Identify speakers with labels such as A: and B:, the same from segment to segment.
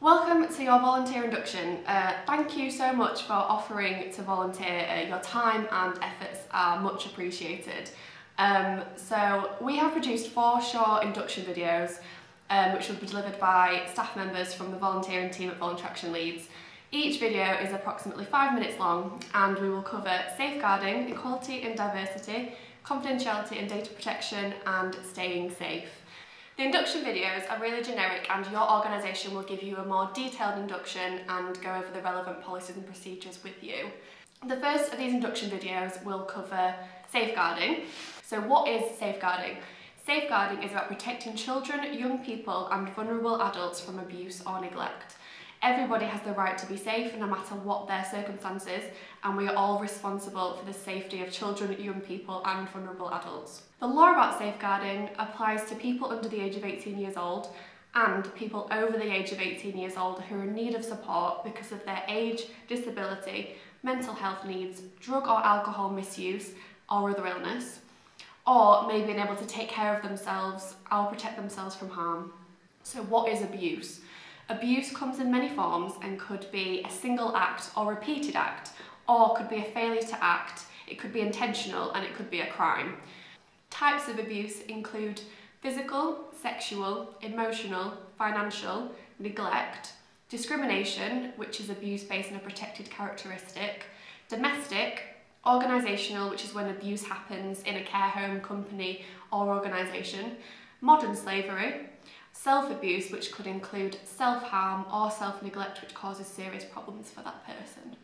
A: Welcome to your volunteer induction. Thank you so much for offering to volunteer. Your time and efforts are much appreciated. So we have produced 4 short induction videos which will be delivered by staff members from the volunteering team at Voluntary Action Leeds. Each video is approximately 5 minutes long and we will cover safeguarding, equality and diversity, confidentiality and data protection and staying safe. The induction videos are really generic and your organisation will give you a more detailed induction and go over the relevant policies and procedures with you. The first of these induction videos will cover safeguarding. So what is safeguarding? Safeguarding is about protecting children, young people and vulnerable adults from abuse or neglect. Everybody has the right to be safe no matter what their circumstances, and we are all responsible for the safety of children, young people and vulnerable adults. The law about safeguarding applies to people under the age of 18 years old and people over the age of 18 years old who are in need of support because of their age, disability, mental health needs, drug or alcohol misuse or other illness, or may be able to take care of themselves or protect themselves from harm. So what is abuse? Abuse comes in many forms and could be a single act or repeated act, or could be a failure to act, it could be intentional and it could be a crime. Types of abuse include physical, sexual, emotional, financial, neglect, discrimination, which is abuse based on a protected characteristic, domestic, organisational, which is when abuse happens in a care home, company or organisation, modern slavery, self-abuse, which could include self-harm or self-neglect, which causes serious problems for that person.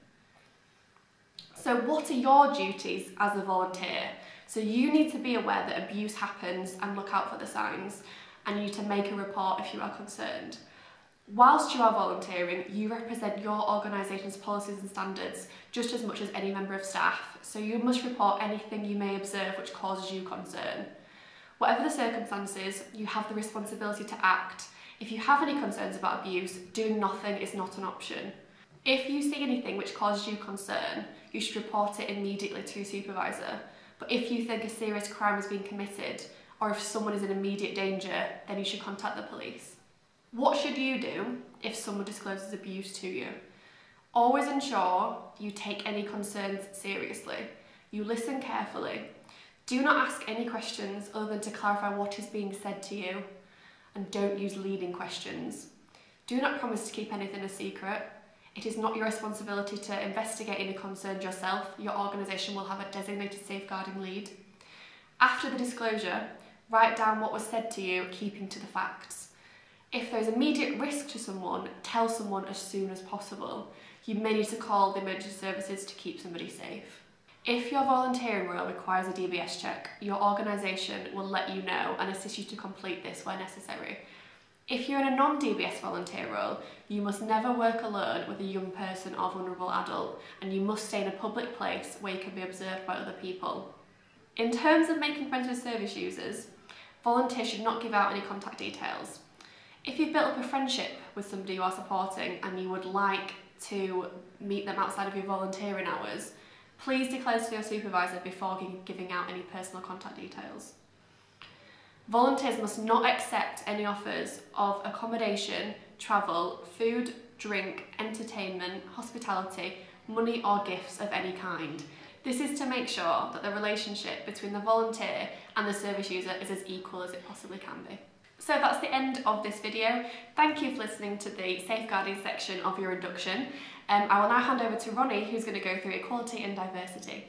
A: So what are your duties as a volunteer? So you need to be aware that abuse happens and look out for the signs, and you need to make a report if you are concerned. Whilst you are volunteering, you represent your organisation's policies and standards just as much as any member of staff, so you must report anything you may observe which causes you concern. Whatever the circumstances, you have the responsibility to act. If you have any concerns about abuse, doing nothing is not an option. If you see anything which causes you concern, you should report it immediately to your supervisor. But if you think a serious crime has been committed, or if someone is in immediate danger, then you should contact the police. What should you do if someone discloses abuse to you? Always ensure you take any concerns seriously. You listen carefully. Do not ask any questions other than to clarify what is being said to you, and don't use leading questions. Do not promise to keep anything a secret. It is not your responsibility to investigate any concerns yourself. Your organisation will have a designated safeguarding lead. After the disclosure, write down what was said to you, keeping to the facts. If there is immediate risk to someone, tell someone as soon as possible. You may need to call the emergency services to keep somebody safe. If your volunteering role requires a DBS check, your organisation will let you know and assist you to complete this where necessary. If you're in a non-DBS volunteer role, you must never work alone with a young person or vulnerable adult, and you must stay in a public place where you can be observed by other people. In terms of making friends with service users, volunteers should not give out any contact details. If you've built up a friendship with somebody you are supporting and you would like to meet them outside of your volunteering hours, please declare this to your supervisor before giving out any personal contact details. Volunteers must not accept any offers of accommodation, travel, food, drink, entertainment, hospitality, money or gifts of any kind. This is to make sure that the relationship between the volunteer and the service user is as equal as it possibly can be. So that's the end of this video. Thank you for listening to the safeguarding section of your induction. I will now hand over to Ronnie, who's going to go through equality and diversity.